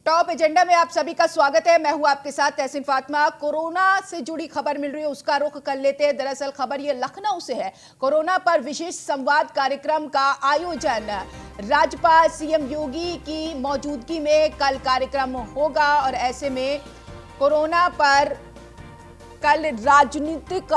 Top agenda में आप सभी का स्वागत है। मैं हूं आपके साथ तहसीन फातिमा। कोरोना से जुड़ी खबर मिल रही है, उसका रुख कर लेते हैं। दरअसल खबर ये लखनऊ से है। कोरोना पर विशेष संवाद कार्यक्रम का आयोजन राज्यपाल सीएम योगी की मौजूदगी में कल कार्यक्रम होगा और ऐसे में कोरोना पर कल राजनीतिक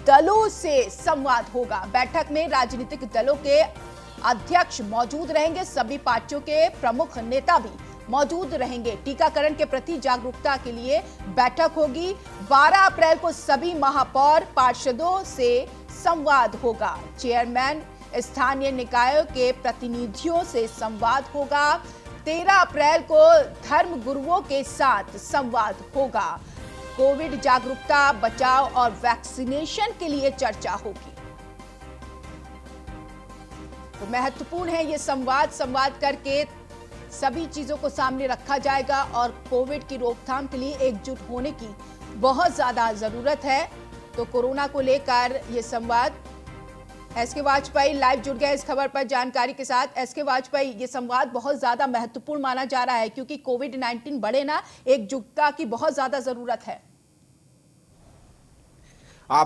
दलों से संवाद होगा। बैठक में राजनीतिक दलों के अध्यक्ष मौजूद रहेंगे, सभी पार्टियों के प्रमुख नेता भी मौजूद रहेंगे। टीकाकरण के प्रति जागरूकता के लिए बैठक होगी। 12 अप्रैल को सभी महापौर पार्षदों से संवाद होगा। चेयरमैन स्थानीय निकायों के प्रतिनिधियों से संवाद होगा। 13 अप्रैल को धर्म गुरुओं के साथ संवाद होगा। कोविड जागरूकता, बचाव और वैक्सीनेशन के लिए चर्चा होगी। तो महत्वपूर्ण है ये संवाद करके सभी चीजों को सामने रखा जाएगा और कोविड की रोकथाम के लिए एकजुट होने की बहुत ज्यादा जरूरत है। तो कोरोना को लेकर ये संवाद, एसके वाजपेयी लाइव जुड़ गए इस खबर पर जानकारी के साथ। एसके वाजपेयी, ये संवाद बहुत ज्यादा महत्वपूर्ण माना जा रहा है क्योंकि कोविड-19 बढ़े ना, एकजुटता की बहुत ज्यादा जरूरत है।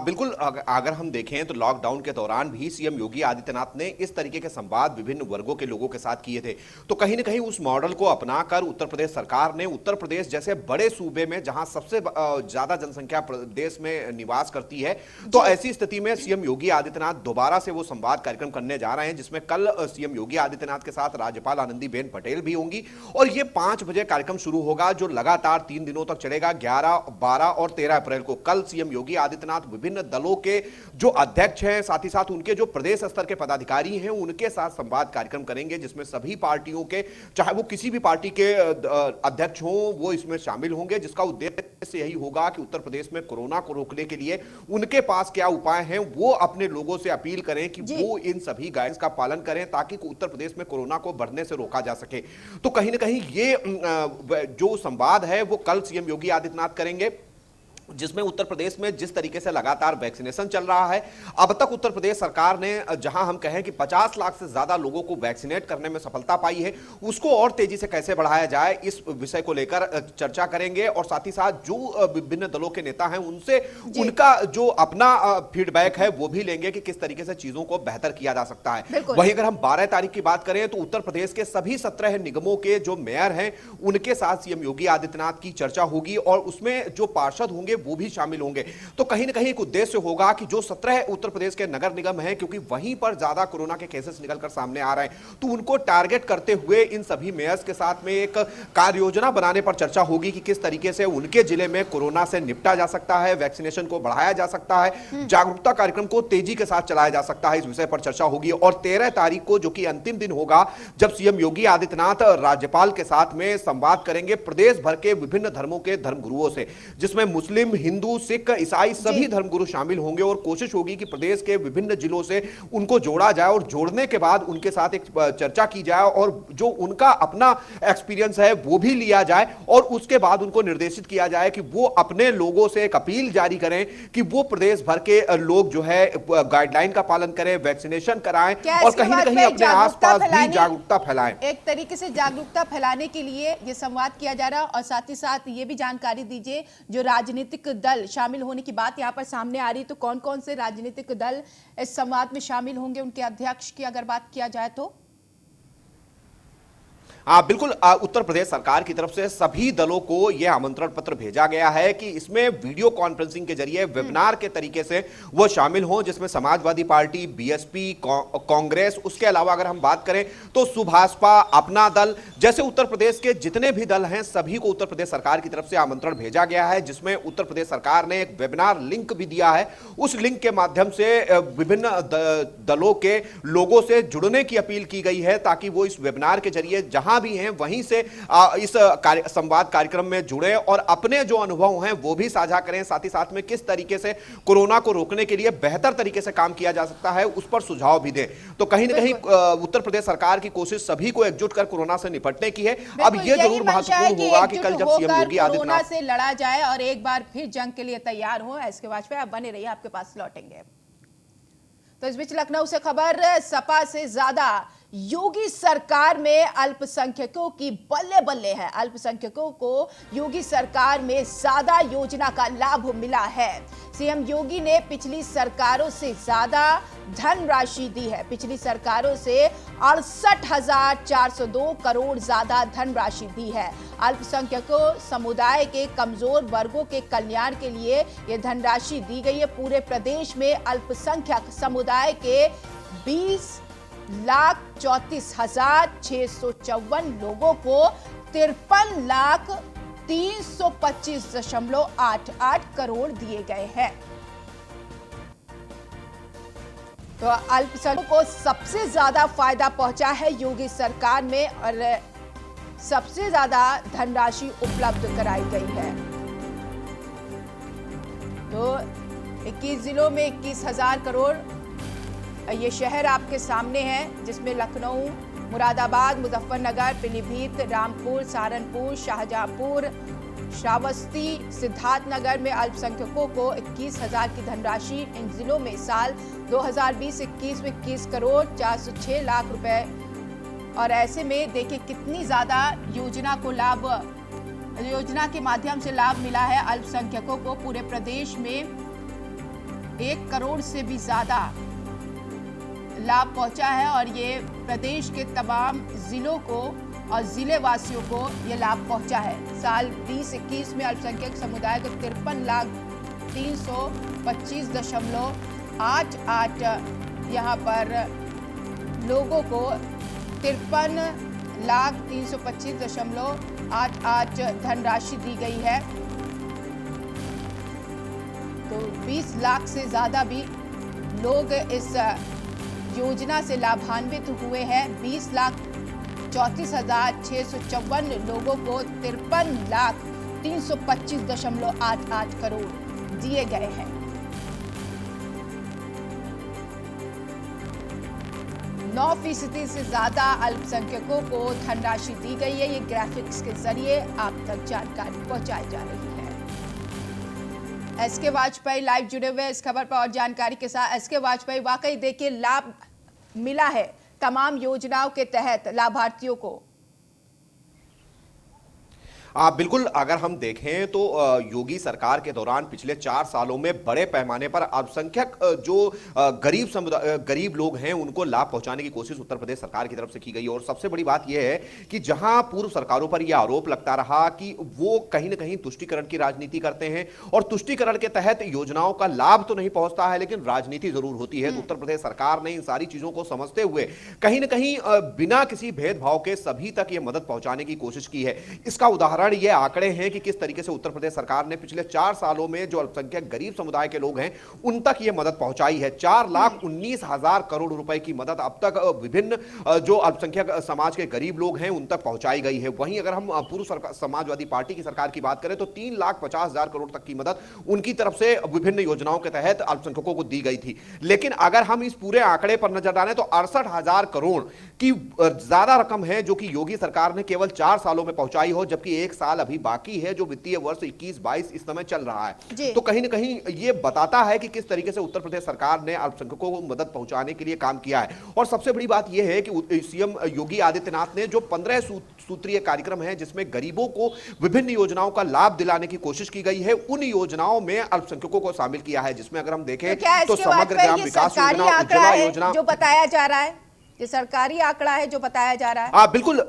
बिल्कुल। अगर हम देखें तो लॉकडाउन के दौरान भी सीएम योगी आदित्यनाथ ने इस तरीके के संवाद विभिन्न वर्गों के लोगों के साथ किए थे। तो कहीं ना कहीं उस मॉडल को अपनाकर उत्तर प्रदेश सरकार ने उत्तर प्रदेश जैसे बड़े सूबे में जहां सबसे ज्यादा जनसंख्या प्रदेश में निवास करती है, तो ऐसी स्थिति में सीएम योगी आदित्यनाथ दोबारा से वो संवाद कार्यक्रम करने जा रहे हैं, जिसमें कल सीएम योगी आदित्यनाथ के साथ राज्यपाल आनंदीबेन पटेल भी होंगी। और ये 5 बजे कार्यक्रम शुरू होगा जो लगातार 3 दिनों तक चलेगा। 11, 12 और 13 अप्रैल को कल सीएम योगी आदित्यनाथ विभिन्न दलों के जो अध्यक्ष हैं, साथ ही साथ उनके जो प्रदेश स्तर के पदाधिकारी हैं, उनके साथ संवाद कार्यक्रम करेंगे, जिसमें सभी पार्टियों के, चाहे वो किसी भी पार्टी के अध्यक्ष हों, वो इसमें शामिल होंगे। जिसका उद्देश्य यही होगा कि उत्तर प्रदेश में कोरोना को रोकने के लिए उनके पास क्या उपाय हैं, वो अपने लोगों से अपील करें कि वो इन सभी गाइडेंस का पालन करें ताकि उत्तर प्रदेश में कोरोना को बढ़ने से रोका जा सके। तो कहीं ना कहीं ये जो संवाद है वो कल सीएम योगी आदित्यनाथ करेंगे, जिसमें उत्तर प्रदेश में जिस तरीके से लगातार वैक्सीनेशन चल रहा है, अब तक उत्तर प्रदेश सरकार ने जहां हम कहें कि 50 लाख से ज्यादा लोगों को वैक्सीनेट करने में सफलता पाई है, उसको और तेजी से कैसे बढ़ाया जाए, इस विषय को लेकर चर्चा करेंगे। और साथ ही साथ जो विभिन्न दलों के नेता हैं उनसे उनका जो अपना फीडबैक है वो भी लेंगे कि किस तरीके से चीजों को बेहतर किया जा सकता है। वहीं अगर हम 12 तारीख की बात करें तो उत्तर प्रदेश के सभी 17 निगमों के जो मेयर हैं उनके साथ सीएम योगी आदित्यनाथ की चर्चा होगी और उसमें जो पार्षद होंगे वो भी शामिल होंगे। तो कहीं ना कहीं एक उद्देश्य होगा कि जो 17 उत्तर प्रदेश के नगर निगम हैं, क्योंकि वहीं पर ज्यादा कोरोना के केसेस निकलकर सामने आ रहे हैं, तो उनको टारगेट करते हुए इन सभी मेयर्स के साथ में एक कार्य योजना बनाने पर चर्चा होगी कि किस तरीके से उनके जिले में कोरोना से निपटा जा सकता है, वैक्सीनेशन को बढ़ाया जा सकता है, जागरूकता कार्यक्रम को तेजी के साथ चलाया जा सकता है। इस विषय पर चर्चा होगी और 13 तारीख को, जो कि अंतिम दिन होगा, जब सीएम योगी आदित्यनाथ राज्यपाल के साथ में संवाद करेंगे प्रदेश भर के विभिन्न धर्मों के धर्मगुरुओं से, जिसमें मुस्लिम, हिंदू, सिख, ईसाई सभी धर्मगुरु शामिल होंगे और कोशिश होगी कि प्रदेश के विभिन्न जिलों से उनको जोड़ा जाए और जोड़ने के बाद उनके साथ एक चर्चा की जाए और जो उनका अपना एक्सपीरियंस है वो भी लिया जाए और उसके बाद उनको निर्देशित किया जाए कि वो अपने लोगों से एक अपील जारी करें कि वो प्रदेश भर के लोग जो है गाइडलाइन का पालन करें, वैक्सीनेशन कराएं और कहीं ना कहीं अपने आसपास भी जागरूकता फैलाएं। एक तरीके से जागरूकता फैलाने के लिए ये संवाद किया जा रहा है और साथ ही साथ ये भी जानकारी दीजिए, जो राजनीतिक दल शामिल होने की बात यहां पर सामने आ रही, तो कौन कौन से राजनीतिक दल इस संवाद में शामिल होंगे, उनके अध्यक्ष की अगर बात किया जाए तो? बिल्कुल। उत्तर प्रदेश सरकार की तरफ से सभी दलों को यह आमंत्रण पत्र भेजा गया है कि इसमें वीडियो कॉन्फ्रेंसिंग के जरिए वेबिनार के तरीके से वो शामिल हों, जिसमें समाजवादी पार्टी, बीएसपी, कांग्रेस, उसके अलावा अगर हम बात करें तो सुभाषपा, अपना दल जैसे उत्तर प्रदेश के जितने भी दल हैं सभी को उत्तर प्रदेश सरकार की तरफ से आमंत्रण भेजा गया है, जिसमें उत्तर प्रदेश सरकार ने एक वेबिनार लिंक भी दिया है। उस लिंक के माध्यम से विभिन्न दलों के लोगों से जुड़ने की अपील की गई है ताकि वो इस वेबिनार के जरिए जहां भी हैं वहीं से इस संवाद कार्यक्रम में जुड़े और अपने जो अनुभव हैं वो भी साझा करें, साथ ही साथ में किस तरीके से कोरोना को रोकने के लिए बेहतर तरीके से काम किया जा सकता है उस पर सुझाव भी दें। तो कहीं ना कहीं उत्तर प्रदेश सरकार की कोशिश सभी को एकजुट कर कोरोना से निपटने की है। अब यह जरूर महत्वपूर्ण होगा कि कल जब सीएम योगी आदित्यनाथ से लड़ा जाए और एक बार फिर जंग के लिए तैयार हो। एसके वाजपेयी, आप बने रहिए, आपके पास लौटेंगे। तो इस बीच लखनऊ से खबर, सपा से ज्यादा योगी सरकार में अल्पसंख्यकों की बल्ले बल्ले है। अल्पसंख्यकों को योगी सरकार में ज्यादा योजना का लाभ मिला है। सीएम योगी ने पिछली सरकारों से ज्यादा धनराशि दी है। पिछली सरकारों से 68,402 करोड़ ज्यादा धनराशि दी है। अल्पसंख्यकों समुदाय के कमजोर वर्गों के कल्याण के लिए यह धनराशि दी गई है। पूरे प्रदेश में अल्पसंख्यक समुदाय के 20,34,654 लोगों को 53,325.88 करोड़ दिए गए हैं। तो अल्पसंख्यकों को सबसे ज्यादा फायदा पहुंचा है योगी सरकार में और सबसे ज्यादा धनराशि उपलब्ध कराई गई है। तो 21 जिलों में 21,000 करोड़। ये शहर आपके सामने है जिसमें लखनऊ, मुरादाबाद, मुजफ्फरनगर, पीलीभीत, रामपुर, सहारनपुर, शाहजहांपुर, श्रावस्ती, सिद्धार्थनगर में अल्पसंख्यकों को 21,000 की धनराशि। इन जिलों में साल 2020-21 में 21 करोड़ 406 लाख रुपए। और ऐसे में देखिए कितनी ज्यादा योजना के माध्यम से लाभ मिला है अल्पसंख्यकों को। पूरे प्रदेश में 1 करोड़ से भी ज्यादा लाभ पहुंचा है और ये प्रदेश के तमाम जिलों को और जिले वासियों को ये लाभ पहुंचा है। साल 2021 में अल्पसंख्यक समुदाय को 53,325.88 यहाँ पर लोगों को 53,325.88 धनराशि दी गई है। तो 20 लाख से ज्यादा भी लोग इस योजना से लाभान्वित हुए हैं। 20,34,654 लोगों को 53,325.88 करोड़ दिए गए हैं। 9% से ज्यादा अल्पसंख्यकों को धनराशि दी गई है। ये ग्राफिक्स के जरिए आप तक जानकारी पहुंचाई जा रही है। एसके वाजपेयी लाइव जुड़े हुए इस खबर पर और जानकारी के साथ। एसके वाजपेयी, वाकई देखिए लाभ मिला है तमाम योजनाओं के तहत लाभार्थियों को। बिल्कुल, अगर हम देखें तो योगी सरकार के दौरान पिछले 4 सालों में बड़े पैमाने पर अल्पसंख्यक जो गरीब लोग हैं उनको लाभ पहुंचाने की कोशिश उत्तर प्रदेश सरकार की तरफ से की गई। और सबसे बड़ी बात यह है कि जहां पूर्व सरकारों पर यह आरोप लगता रहा कि वो कहीं ना कहीं तुष्टीकरण की राजनीति करते हैं और तुष्टीकरण के तहत योजनाओं का लाभ तो नहीं पहुंचता है लेकिन राजनीति जरूर होती है। तो उत्तर प्रदेश सरकार ने इन सारी चीजों को समझते हुए कहीं ना कहीं बिना किसी भेदभाव के सभी तक यह मदद पहुंचाने की कोशिश की है। इसका उदाहरण ये आंकड़े हैं कि किस तरीके से उत्तर प्रदेश सरकार ने पिछले 4 सालों में जो अल्पसंख्यक गरीब समुदाय के लोग हैं उन तक यह मदद पहुंचाई है। 4,19,000 करोड़ रुपए की मदद अब तक विभिन्न जो अल्पसंख्यक समाज के गरीब लोग हैं उन तक पहुंचाई गई है। वहीं अगर हम पूर्व समाजवादी पार्टी की सरकार की बात करें तो 3,50,000 करोड़ तक की मदद उनकी तरफ से विभिन्न योजनाओं के तहत अल्पसंख्यकों को दी गई थी। लेकिन अगर हम इस पूरे आंकड़े पर नजर डालें तो 68,000 करोड़ की ज्यादा रकम है जो कि योगी सरकार ने केवल 4 सालों में पहुंचाई हो, जबकि 1 साल अभी बाकी है जो वित्तीय वर्ष 21-22 इस समय चल रहा है। तो कहीं ना कहीं ये बताता है कि किस तरीके से उत्तर प्रदेश सरकार ने अल्पसंख्यकों को मदद पहुंचाने के लिए काम किया है। और सबसे बड़ी बात यह है कि सीएम योगी आदित्यनाथ ने जो 15 सूत्रीय कार्यक्रम है जिसमें गरीबों को विभिन्न योजनाओं का लाभ दिलाने की कोशिश की गई है, उन योजनाओं में अल्पसंख्यकों को शामिल किया है। जिसमें अगर हम देखें तो समग्र ग्राम विकास योजना, उज्ज्वला योजना जो बताया जा रहा है, ये सरकारी आंकड़ा है जो बताया जा रहा है। बिल्कुल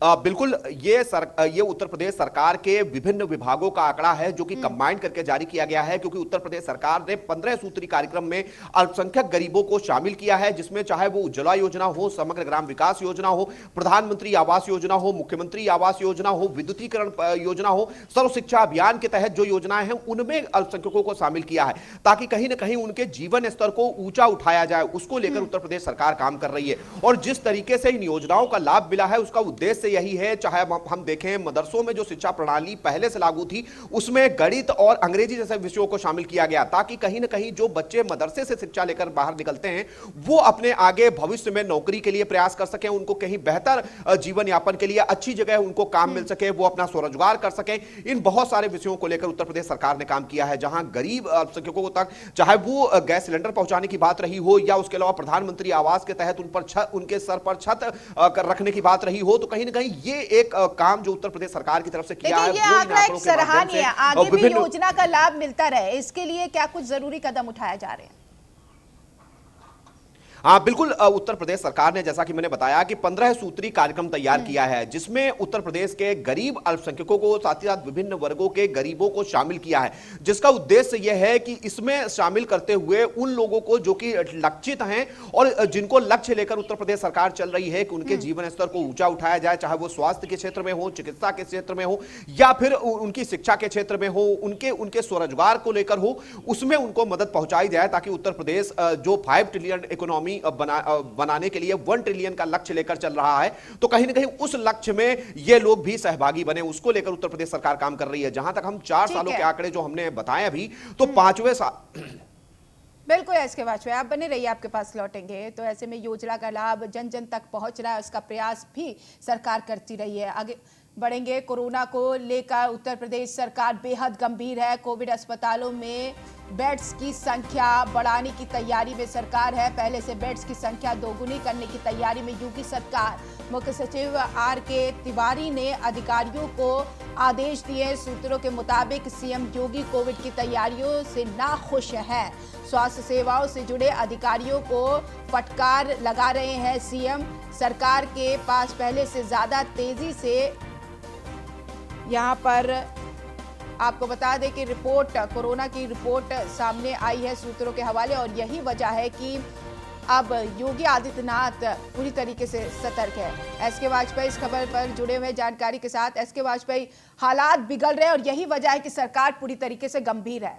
बिल्कुल, ये उत्तर प्रदेश सरकार के विभिन्न विभागों का आंकड़ा है जो कि कंबाइन करके जारी किया गया है, क्योंकि उत्तर प्रदेश सरकार ने 15 सूत्री कार्यक्रम में अल्पसंख्यक गरीबों को शामिल किया है। जिसमें चाहे वो उज्ज्वला योजना हो, समग्र ग्राम विकास योजना हो, प्रधानमंत्री आवास योजना हो, मुख्यमंत्री आवास योजना हो, विद्युतीकरण योजना हो, सर्व शिक्षा अभियान के तहत जो योजनाएं हैं उनमें अल्पसंख्यकों को शामिल किया है ताकि कहीं ना कहीं उनके जीवन स्तर को ऊंचा उठाया जाए। उसको लेकर उत्तर प्रदेश सरकार काम कर रही है और जिस तरीके से इन योजनाओं का लाभ मिला है उसका उद्देश्य उद्देश्य यही है, चाहे हम देखें मदरसों में जो शिक्षा प्रणाली पहले से लागू थी उसमें गणित और अंग्रेजी जैसे विषयों को शामिल किया गया, ताकि कहीं ना कहीं जो बच्चे मदरसे से शिक्षा लेकर बाहर निकलते हैं वो अपने आगे भविष्य में नौकरी के लिए प्रयास कर सकें, उनको कहीं बेहतर जीवन यापन के लिए अच्छी जगह उनको काम मिल सके, वो अपना स्वरोजगार कर सकें। इन बहुत सारे विषयों को लेकर उत्तर प्रदेश सरकार ने काम किया है, जहां गरीब अल्पसंख्यकों तक चाहे वो गैस सिलेंडर पहुंचाने की बात रही हो या उसके अलावा प्रधानमंत्री आवास के तहत उनके सर पर छत रखने की बात रही हो, तो कहीं ना कहीं ये एक काम जो उत्तर प्रदेश सरकार की तरफ से किया है, ये आंकड़ा एक सराहनीय है। आगे भी योजना का लाभ मिलता रहे, इसके लिए क्या कुछ जरूरी कदम उठाए जा रहे हैं? हाँ बिल्कुल, उत्तर प्रदेश सरकार ने जैसा कि मैंने बताया कि 15 सूत्री कार्यक्रम तैयार किया है, जिसमें उत्तर प्रदेश के गरीब अल्पसंख्यकों को साथ ही साथ विभिन्न वर्गों के गरीबों को शामिल किया है, जिसका उद्देश्य यह है कि इसमें शामिल करते हुए उन लोगों को जो कि लक्षित हैं और जिनको लक्ष्य लेकर उत्तर प्रदेश सरकार चल रही है कि उनके जीवन स्तर को ऊंचा उठाया जाए, चाहे वो स्वास्थ्य के क्षेत्र में हो, चिकित्सा के क्षेत्र में हो या फिर उनकी शिक्षा के क्षेत्र में हो, उनके स्वरोजगार को लेकर हो, उसमें उनको मदद पहुंचाई जाए, ताकि उत्तर प्रदेश जो 5 ट्रिलियन इकोनॉमी बनाने के लिए 1 ट्रिलियन का लक्ष्य लेकर चल रहा है, तो कहीं ना कहीं उस लक्ष्य में ये लोग भी सहभागी बने, उसको लेकर उत्तर प्रदेश सरकार काम कर रही है। जहां तक हम 4 सालों के आंकड़े जो हमने बताए अभी, तो 5वें साल बिल्कुल एसके वाजपेयी, आप बने रहिए, आपके पास लौटेंगे। तो ऐसे में योजना का लाभ जन जन तक पहुंच रहा है, उसका प्रयास भी सरकार करती रही है। आगे बढ़ेंगे। कोरोना को लेकर उत्तर प्रदेश सरकार बेहद गंभीर है। कोविड अस्पतालों में बेड्स की संख्या बढ़ाने की तैयारी में सरकार है। पहले से बेड्स की संख्या दोगुनी करने की तैयारी में योगी सरकार। मुख्य सचिव आर.के. तिवारी ने अधिकारियों को आदेश दिए। सूत्रों के मुताबिक सीएम योगी कोविड की तैयारियों से नाखुश हैं। स्वास्थ्य सेवाओं से जुड़े अधिकारियों को फटकार लगा रहे हैं सीएम। सरकार के पास पहले से ज्यादा तेजी से यहाँ पर आपको बता दें कि कोरोना की रिपोर्ट सामने आई है सूत्रों के हवाले, और यही वजह है कि अब योगी आदित्यनाथ पूरी तरीके से सतर्क है। एसके वाजपेयी इस खबर पर जुड़े हुए जानकारी के साथ। एसके वाजपेयी, हालात बिगड़ रहे हैं और यही वजह है कि सरकार पूरी तरीके से गंभीर है।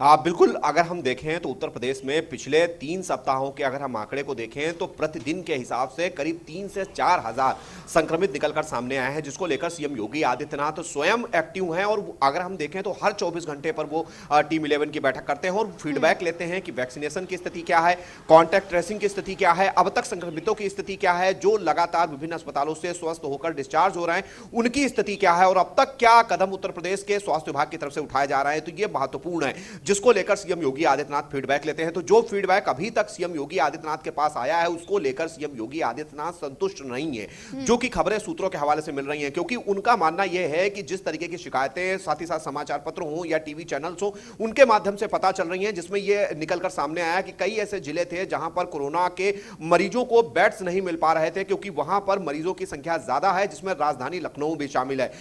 बिल्कुल, अगर हम देखें तो उत्तर प्रदेश में पिछले 3 सप्ताहों के अगर हम आंकड़े को देखें तो प्रतिदिन के हिसाब से करीब 3 से 4 हजार संक्रमित निकलकर सामने आए हैं, जिसको लेकर सीएम योगी आदित्यनाथ स्वयं एक्टिव हैं। और अगर हम देखें तो हर 24 घंटे पर वो टीम 11 की बैठक करते हैं और फीडबैक लेते हैं कि वैक्सीनेशन की स्थिति क्या है, कॉन्टैक्ट ट्रेसिंग की स्थिति क्या है, अब तक संक्रमितों की स्थिति क्या है, जो लगातार विभिन्न अस्पतालों से स्वस्थ होकर डिस्चार्ज हो रहे हैं उनकी स्थिति क्या है, और अब तक क्या कदम उत्तर प्रदेश के स्वास्थ्य विभाग की तरफ से उठाए जा रहे हैं। तो ये महत्वपूर्ण है, जिसको लेकर सीएम योगी आदित्यनाथ फीडबैक लेते हैं। तो जो फीडबैक अभी तक सीएम योगी आदित्यनाथ के पास आया है उसको लेकर सीएम योगी आदित्यनाथ संतुष्ट नहीं है, जो कि खबरें सूत्रों के हवाले से मिल रही हैं। क्योंकि उनका मानना यह है कि जिस तरीके की शिकायतें साथ ही साथ समाचार पत्र हो या टीवी चैनल्स हो उनके माध्यम से पता चल रही हैं, जिसमें यह निकलकर सामने आया कि कई ऐसे जिले थे जहां पर कोरोना के मरीजों को बेड्स नहीं मिल पा रहे थे, क्योंकि वहां पर मरीजों की संख्या ज्यादा है, जिसमें राजधानी लखनऊ भी शामिल है,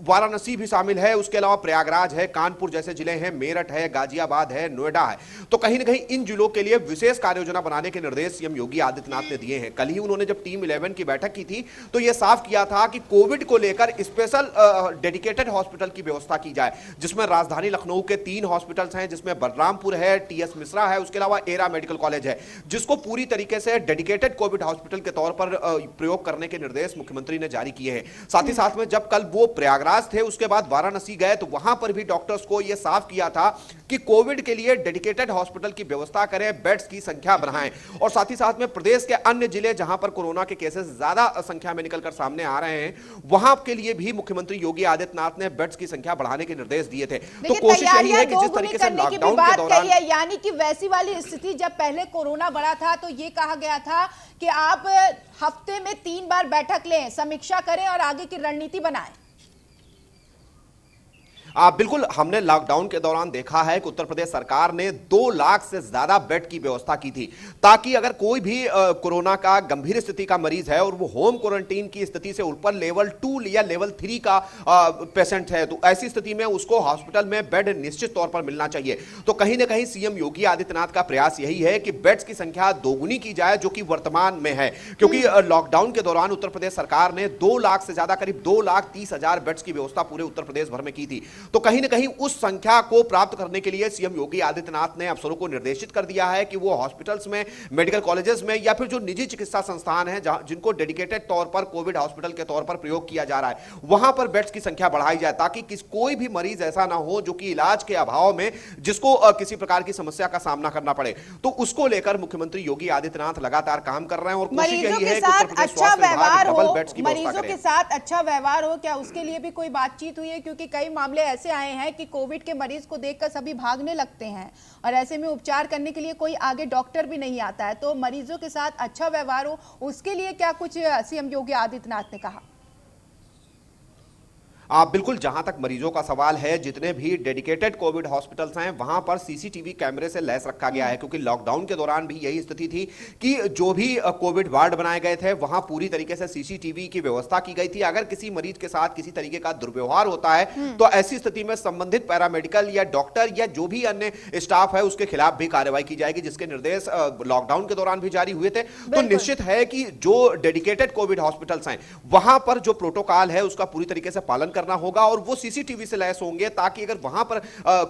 वाराणसी भी शामिल है, उसके अलावा प्रयागराज है, कानपुर जैसे जिले हैं, मेरठ है, गाजियाबाद है, नोएडा है। तो कहीं ना कहीं इन जिलों के लिए विशेष कार्य योजना बनाने के निर्देश सीएम योगी आदित्यनाथ ने दिए हैं। कल ही उन्होंने जब टीम 11 की बैठक की थी तो यह साफ किया था कि कोविड को लेकर स्पेशल डेडिकेटेड हॉस्पिटल की व्यवस्था की जाए, जिसमें राजधानी लखनऊ के 3 हॉस्पिटल्स हैं, जिसमें बलरामपुर है, टीएस मिश्रा है, उसके अलावा एरा मेडिकल कॉलेज है, जिसको पूरी तरीके से डेडिकेटेड कोविड हॉस्पिटल के तौर पर प्रयोग करने के निर्देश मुख्यमंत्री ने जारी किए हैं। साथ ही साथ में जब कल वो प्रयागराज थे उसके बाद वाराणसी गए तो वहां पर भी डॉक्टर्स को यह साफ किया था कि कोविड के लिए डेडिकेटेड हॉस्पिटल की व्यवस्था करें, बेड्स की संख्या बढ़ाएं। और साथ ही साथ में प्रदेश के अन्य जिले जहां पर कोरोना के केसेस ज्यादा संख्या में निकलकर सामने आ रहे हैं वहां के लिए भी मुख्यमंत्री योगी आदित्यनाथ ने बेड्स की संख्या बढ़ाने के निर्देश दिए थे। तो कोशिश यही है कि जिस तरीके से लॉकडाउन के दौरान, यानी कि वैसी वाली स्थिति जब पहले कोरोना बढ़ा था तो ये कहा गया था कि आप हफ्ते में 3 बार बैठक लें, समीक्षा करें और आगे की रणनीति बनाएं। बिल्कुल, हमने लॉकडाउन के दौरान देखा है कि उत्तर प्रदेश सरकार ने 2 लाख से ज्यादा बेड की व्यवस्था की थी, ताकि अगर कोई भी कोरोना का गंभीर स्थिति का मरीज है और वो होम क्वारंटीन की स्थिति से ऊपर लेवल 2 या लेवल 3 का पेशेंट है तो ऐसी स्थिति में उसको हॉस्पिटल में बेड निश्चित तौर पर मिलना चाहिए। तो कहीं ना कहीं सीएम योगी आदित्यनाथ का प्रयास यही है कि बेड्स की संख्या दोगुनी की जाए, जो कि वर्तमान में है, क्योंकि लॉकडाउन के दौरान उत्तर प्रदेश सरकार ने 2 लाख से ज्यादा करीब 2,30,000 बेड्स की व्यवस्था पूरे उत्तर प्रदेश भर में की थी। तो कहीं ना कहीं उस संख्या को प्राप्त करने के लिए सीएम योगी आदित्यनाथ ने अफसरों को निर्देशित कर दिया है कि वो हॉस्पिटल्स में, मेडिकल कॉलेजेस में या फिर जो निजी चिकित्सा संस्थान हैं जिनको डेडिकेटेड तौर पर कोविड हॉस्पिटल के तौर पर प्रयोग किया जा रहा है, वहां पर बेड्स की संख्या बढ़ाई जाए ताकि कोई भी मरीज ऐसा ना हो जो कि इलाज के अभाव में जिसको किसी प्रकार की समस्या का सामना करना पड़े। तो उसको लेकर मुख्यमंत्री योगी आदित्यनाथ लगातार काम कर रहे हैं और कोशिश यही है कि उत्तर प्रदेश स्वास्थ्य विभाग डबल बेड्स की व्यवस्था करे। मरीजों के साथ अच्छा व्यवहार हो, क्या उसके लिए भी कोई बातचीत हुई है? क्योंकि कई मामले ऐसे आए हैं कि कोविड के मरीज को देखकर सभी भागने लगते हैं और ऐसे में उपचार करने के लिए कोई आगे डॉक्टर भी नहीं आता है। तो मरीजों के साथ अच्छा व्यवहार हो, उसके लिए क्या कुछ सीएम योगी आदित्यनाथ ने कहा? बिल्कुल, जहां तक मरीजों का सवाल है, जितने भी डेडिकेटेड कोविड हॉस्पिटल्स हैं वहां पर सीसीटीवी कैमरे से लैस रखा गया है, क्योंकि लॉकडाउन के दौरान भी यही स्थिति थी कि जो भी कोविड वार्ड बनाए गए थे वहां पूरी तरीके से सीसीटीवी की व्यवस्था की गई थी। अगर किसी मरीज के साथ किसी तरीके का दुर्व्यवहार होता है तो ऐसी स्थिति में संबंधित पैरामेडिकल या डॉक्टर या जो भी अन्य स्टाफ है उसके खिलाफ भी कार्रवाई की जाएगी, जिसके निर्देश लॉकडाउन के दौरान भी जारी हुए थे। तो निश्चित है कि जो डेडिकेटेड कोविड हॉस्पिटल्स हैं वहां पर जो प्रोटोकॉल है उसका पूरी तरीके से पालन करना होगा और वो सीसीटीवी से लैस होंगे ताकि अगर वहां पर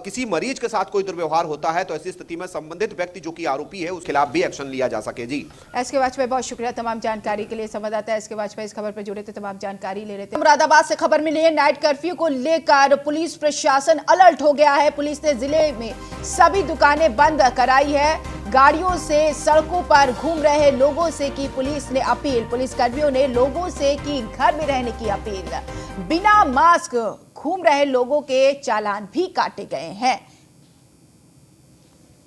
किसी मरीज के साथ कोई दुर्व्यवहार होता है तो ऐसी स्थिति में संबंधित व्यक्ति जो कि आरोपी है उसके खिलाफ भी एक्शन लिया जा सके। जी, एसके वाजपेयी, बहुत शुक्रिया तमाम जानकारी के लिए। संवाददाता एसके वाजपेयी इस खबर पर जुड़े थे, तमाम जानकारी ले रहे थे। मुरादाबाद से खबर मिली है, नाइट कर्फ्यू को लेकर पुलिस प्रशासन अलर्ट हो गया है। पुलिस ने जिले में सभी दुकानें बंद कराई है। गाड़ियों से सड़कों पर घूम रहे लोगों से की पुलिस ने अपील। पुलिस कर्मियों ने लोगों से की घर में रहने की अपील। बिना मास्क घूम रहे लोगों के चालान भी काटे गए हैं।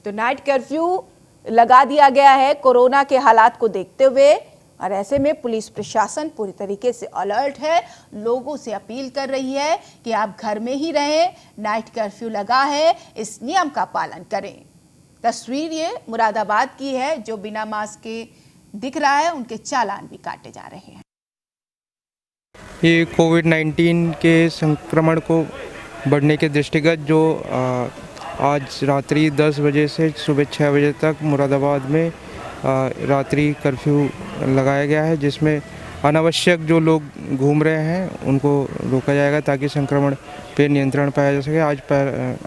तो नाइट कर्फ्यू लगा दिया गया है कोरोना के हालात को देखते हुए और ऐसे में पुलिस प्रशासन पूरी तरीके से अलर्ट है, लोगों से अपील कर रही है कि आप घर में ही रहें, नाइट कर्फ्यू लगा है, इस नियम का पालन करें। तस्वीर ये मुरादाबाद की है, जो बिना मास्क के दिख रहा है, उनके चालान भी काटे जा रहे हैं। ये कोविड-19 के संक्रमण को बढ़ने के दृष्टिगत जो आज रात्रि 10 बजे से सुबह 6 बजे तक मुरादाबाद में रात्रि कर्फ्यू लगाया गया है, जिसमें अनावश्यक जो लोग घूम रहे हैं उनको रोका जाएगा ताकि संक्रमण पे नियंत्रण पाया जा सके।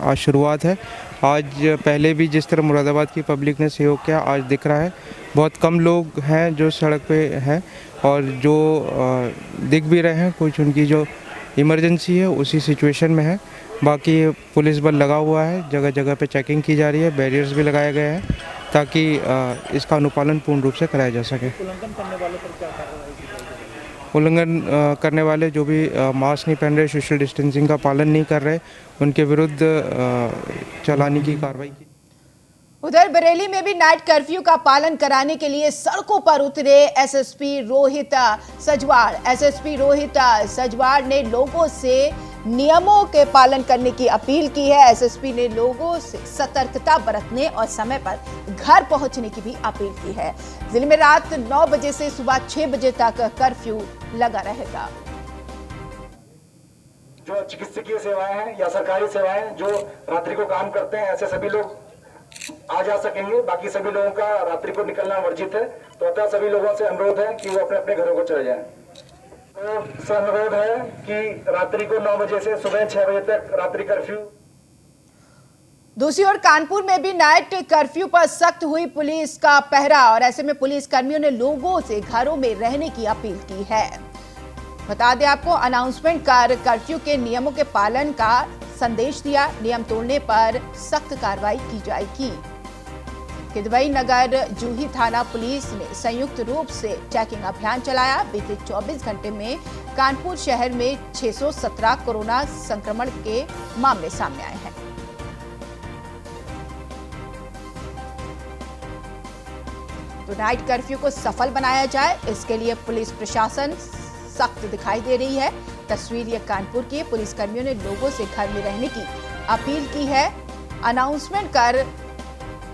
आज शुरुआत है। आज पहले भी जिस तरह मुरादाबाद की पब्लिक ने सहयोग किया, आज दिख रहा है बहुत कम लोग हैं जो सड़क पे हैं और जो दिख भी रहे हैं, कुछ उनकी जो इमरजेंसी है उसी सिचुएशन में है। बाकी पुलिस बल लगा हुआ है, जगह जगह पे चेकिंग की जा रही है, बैरियर्स भी लगाए गए हैं ताकि इसका अनुपालन पूर्ण रूप से कराया जा सके। उल्लंघन करने वाले जो भी मास्क नहीं पहन रहे, सोशल डिस्टेंसिंग का पालन नहीं कर रहे, उनके विरुद्ध चालानी की कार्रवाई की। उधर बरेली में भी नाइट कर्फ्यू का पालन कराने के लिए सड़कों पर उतरे एसएसपी रोहित सजवाड़। एसएसपी रोहित सजवाड़ ने लोगों से नियमों के पालन करने की अपील की है। एसएसपी ने लोगों से सतर्कता बरतने और समय पर घर पहुंचने की भी अपील की है। जिले में रात 9 बजे से सुबह 6 बजे तक कर्फ्यू लगा रहेगा। जो चिकित्सकीय सेवाएं हैं या सरकारी सेवाएं जो रात्रि को काम करते हैं, ऐसे सभी लोग आ जा सकेंगे। बाकी सभी लोगों का रात्रि को निकलना वर्जित है। तो अतः सभी लोगों से अनुरोध है कि वो अपने अपने घरों को चले जाएं। तो अनुरोध है कि रात्रि को 9 बजे से सुबह 6 बजे तक रात्रि कर्फ्यू। दूसरी ओर कानपुर में भी नाइट कर्फ्यू पर सख्त हुई पुलिस का पहरा और ऐसे में पुलिस कर्मियों ने लोगों से घरों में रहने की अपील की है। बता दें आपको, अनाउंसमेंट कर कर्फ्यू के नियमों के पालन का संदेश दिया। नियम तोड़ने पर सख्त कार्रवाई की जाएगी। किदवई नगर जूही थाना पुलिस ने संयुक्त रूप से चेकिंग अभियान चलाया। बीते 24 घंटे में कानपुर शहर में 617 कोरोना संक्रमण के मामले सामने आए हैं। तो नाइट कर्फ्यू को सफल बनाया जाए, इसके लिए पुलिस प्रशासन सख्त दिखाई दे रही है। तस्वीर ये कानपुर की, पुलिस कर्मियों ने लोगों से घर में रहने की अपील की है। अनाउंसमेंट कर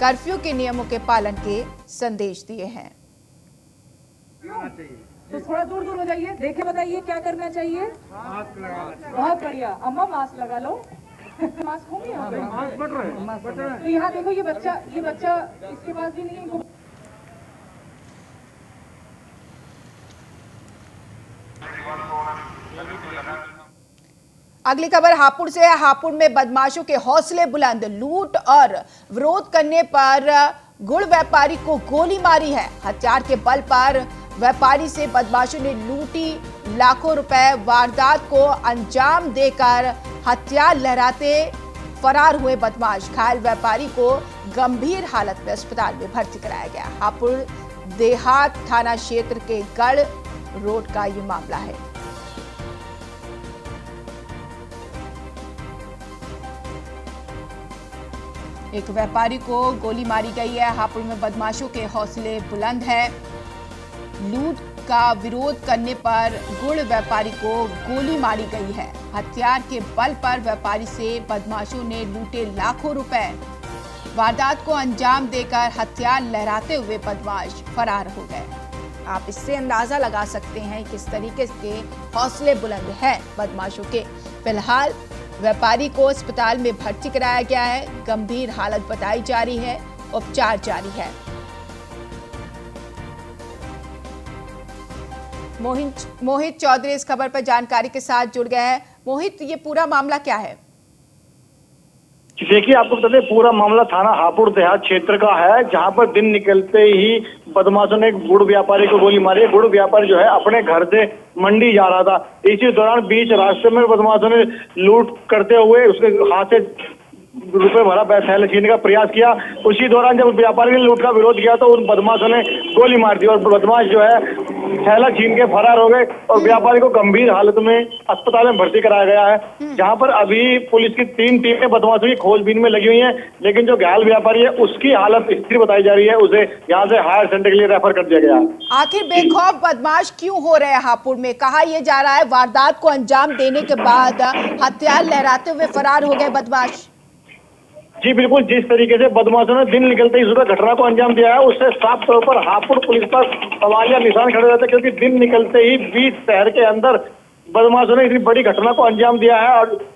कर्फ्यू के नियमों के पालन के संदेश दिए हैं। तो थोड़ा दूर दूर हो जाइए, देखे बताइए क्या करना चाहिए। मास्क लगा। बहुत बढ़िया अम्मा, मास्क लगा लो। मास्क होंगे यहाँ पे। तो यहाँ देखो, ये बच्चा इसके पास भी नहीं है। अगली खबर हापुड़ से है। हापुड़ में बदमाशों के हौसले बुलंद, लूट और विरोध करने पर गुड़ व्यापारी को गोली मारी है। हथियार के बल पर व्यापारी से बदमाशों ने लूटी लाखों रुपए। वारदात को अंजाम देकर हथियार लहराते फरार हुए बदमाश। घायल व्यापारी को गंभीर हालत में अस्पताल में भर्ती कराया गया। हापुड़ देहात थाना क्षेत्र के गढ़ रोड का ये मामला है। एक व्यापारी को गोली मारी गई है। हापुड़ में बदमाशों के हौसले बुलंद हैं। लूट का विरोध करने पर गुड़ व्यापारी को गोली मारी गई है। हथियार के बल पर व्यापारी से बदमाशों ने लूटे लाखों रुपए। वारदात को अंजाम देकर हथियार लहराते हुए बदमाश फरार हो गए। आप इससे अंदाजा लगा सकते हैं किस तरीके के हौसले बुलंद हैं बदमाशों के। फिलहाल व्यापारी को अस्पताल में भर्ती कराया गया है। गंभीर हालत बताई जा रही है, उपचार जारी है। मोहित चौधरी इस खबर पर जानकारी के साथ जुड़ गए हैं। मोहित, ये पूरा मामला क्या है? देखिए, आपको बता दें, पूरा मामला थाना हापुड़ देहात क्षेत्र का है, जहां पर दिन निकलते ही बदमाशों ने एक गुड़ व्यापारी को गोली मारी है। गुड़ व्यापारी जो है अपने घर से मंडी जा रहा था। इसी दौरान बीच रास्ते में बदमाशों ने लूट करते हुए उसके हाथ से रुपए भरा थैला छीनने का प्रयास किया। उसी दौरान जब व्यापारी ने लूट का विरोध किया तो उन बदमाशों ने गोली मार दी और बदमाश जो है थैला छीन के फरार हो गए और व्यापारी को गंभीर हालत में अस्पताल में भर्ती कराया गया है, जहां पर अभी पुलिस की 3 टीमें बदमाशों की खोजबीन में लगी हुई हैं। लेकिन जो घायल व्यापारी है उसकी हालत स्थिर बताई जा रही है, उसे यहाँ से हायर सेंटर के लिए रेफर कर दिया गया है। आखिर बेखौफ बदमाश क्यों हो रहे हैं हापुड़ में? कहा यह जा रहा है वारदात को अंजाम देने के बाद हथियार लहराते हुए फरार हो गए बदमाश। जी बिल्कुल, जिस तरीके से बदमाशों ने दिन निकलते ही सुबह घटना को अंजाम दिया है, उससे साफ तौर पर हापुड़ पुलिस पर सवालिया निशान खड़े रहते हैं, क्योंकि दिन निकलते ही बीच शहर के अंदर बदमाशों ने इतनी बड़ी घटना को अंजाम दिया है।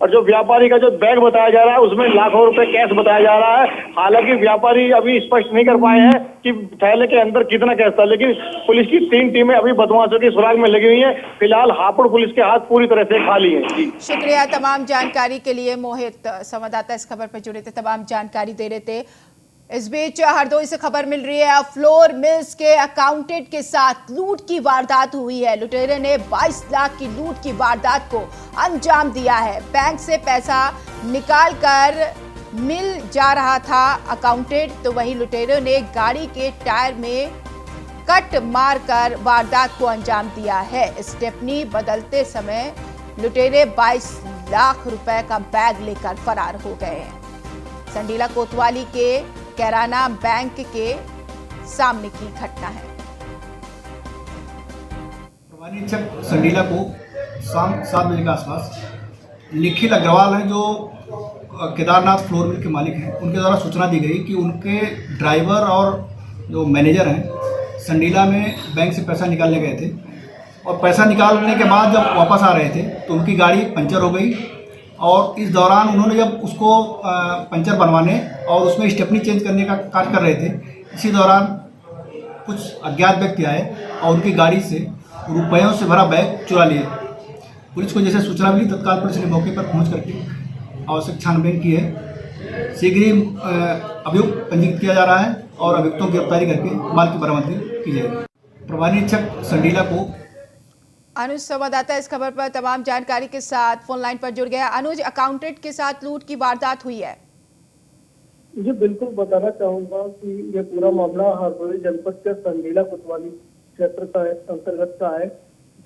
और जो व्यापारी का जो बैग बताया जा रहा है उसमें लाखों रुपए कैश बताया जा रहा है। हालांकि व्यापारी अभी स्पष्ट नहीं कर पाए हैं कि थैले के अंदर कितना कैश था, लेकिन पुलिस की 3 टीमें अभी बदमाशों की सुराग में लगी हुई हैं। फिलहाल हापुड़ पुलिस के हाथ पूरी तरह से खाली हैं। शुक्रिया तमाम जानकारी के लिए। मोहित संवाददाता इस खबर पर जुड़े थे, तमाम जानकारी दे रहे थे। इस बीच हरदोई से खबर मिल रही है, फ्लोर मिल्स के अकाउंटेंट के साथ लूट की वारदात हुई है। लुटेरे ने 22 लाख की लूट की वारदात को अंजाम दिया है। बैंक से पैसा निकालकर मिल जा रहा था अकाउंटेंट, तो वहीं लुटेरों ने गाड़ी के टायर में कट मारकर वारदात को अंजाम दिया है। स्टेपनी बदलते समय लुटेरे 22 लाख रुपए का बैग लेकर फरार हो गए हैं। संडीला कोतवाली के कैराना बैंक के सामने की घटना है। प्रभारी निरीक्षक संडीला को शाम 7 बजे के आसपास निखिल अग्रवाल हैं, जो केदारनाथ फ्लोर मिल के मालिक हैं, उनके द्वारा सूचना दी गई कि उनके ड्राइवर और जो मैनेजर हैं संडीला में बैंक से पैसा निकालने गए थे और पैसा निकालने के बाद जब वापस आ रहे थे तो उनकी गाड़ी पंचर हो गई। और इस दौरान उन्होंने जब उसको पंचर बनवाने और उसमें स्टेपनी चेंज करने का कार्य कर रहे थे, इसी दौरान कुछ अज्ञात व्यक्ति आए और उनकी गाड़ी से रुपयों से भरा बैग चुरा लिए। पुलिस को जैसे सूचना मिली तत्काल पुलिस ने मौके पर पहुंच करके आवश्यक छानबीन की है। शीघ्र ही अभियुक्त पंजीकृत किया जा रहा है और अभियुक्तों की गिरफ्तारी करके माल की बरामदगी की जाएगी। प्रभारी निरीक्षक संडीला को अनुज संवाददाता इस खबर पर तमाम जानकारी के साथ फोन लाइन पर जुड़ गया। अनुज, अकाउंटेंट के साथ लूट की वारदात हुई है। जी बिल्कुल, बताना चाहूंगा कि ये पूरा मामला हरदोई जनपद के संडीला कोतवाली क्षेत्र का अंतर्गत का है,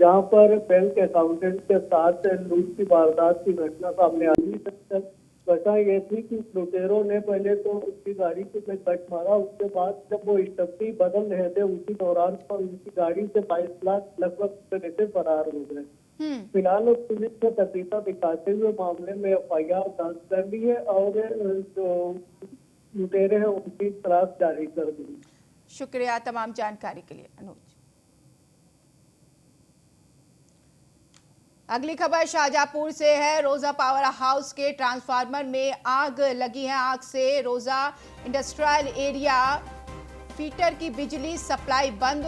जहां पर बैंक अकाउंटेंट के साथ लूट की वारदात की घटना सामने आई। घटना ये थी कि लुटेरों ने पहले तो उसकी गाड़ी पे कट मारा, उसके बाद जब वो स्टेपनी बदल रहे थे उसी दौरान पर उनकी गाड़ी से 22 लाख लगभग लेते फरार हो गए। फिलहाल पुलिस ने तस्वीर दिखाते हुए मामले में FIR दर्ज कर ली है और जो लुटेरे हैं उनकी तलाश जारी कर दी। शुक्रिया तमाम जानकारी के लिए अनुज। अगली खबर शाहजहांपुर से है। रोजा पावर हाउस के ट्रांसफार्मर में आग लगी है। आग से रोजा इंडस्ट्रियल एरिया फीटर की बिजली सप्लाई बंद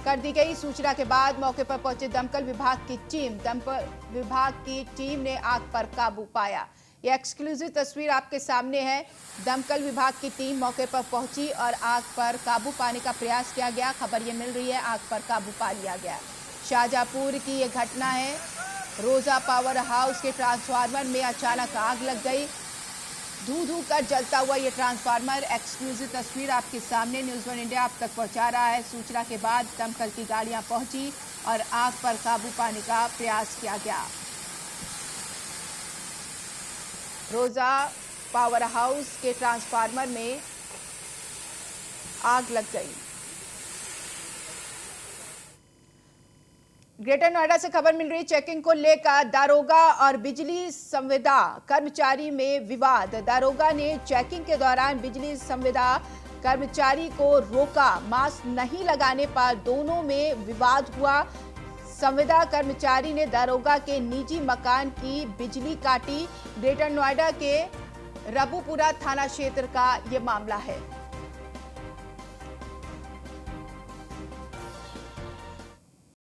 कर दी गई। सूचना के बाद मौके पर पहुंचे दमकल विभाग की टीम ने आग पर काबू पाया। ये एक्सक्लूसिव तस्वीर आपके सामने है। दमकल विभाग की टीम मौके पर पहुंची और आग पर काबू पाने का प्रयास किया गया। खबर ये मिल रही है आग पर काबू पा लिया गया। शाहजहांपुर की ये घटना है। रोजा पावर हाउस के ट्रांसफार्मर में अचानक आग लग गई। धू कर जलता हुआ ये ट्रांसफार्मर। एक्सक्लूसिव तस्वीर आपके सामने न्यूज़ 1 इंडिया आप तक पहुंचा रहा है। सूचना के बाद दमकल की गाड़ियां पहुंची और आग पर काबू पाने का प्रयास किया गया। रोजा पावर हाउस के ट्रांसफार्मर में आग लग गई। ग्रेटर नोएडा से खबर मिल रही चेकिंग को लेकर दारोगा और बिजली संविदा कर्मचारी में विवाद। दारोगा ने चेकिंग के दौरान बिजली संविदा कर्मचारी को रोका। मास्क नहीं लगाने पर दोनों में विवाद हुआ। संविदा कर्मचारी ने दारोगा के निजी मकान की बिजली काटी। ग्रेटर नोएडा के रबुपुरा थाना क्षेत्र का ये मामला है।